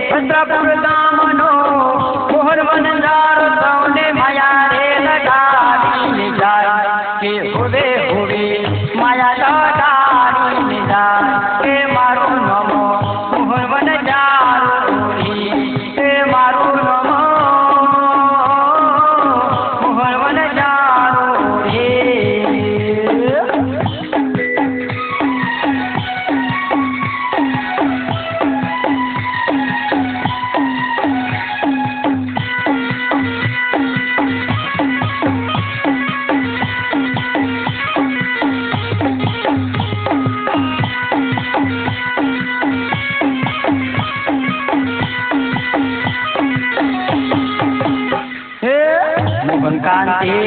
ભદ્રપુર ગામનો મોહર વનજાર સૌને માયા રે લગાડીને જાય કે હોવે હોવે માયા લગાડીને જાય કે મારું નમો મોહર વનજાર કે મારું નમો મોહર વનજાર મોહન કાંતિ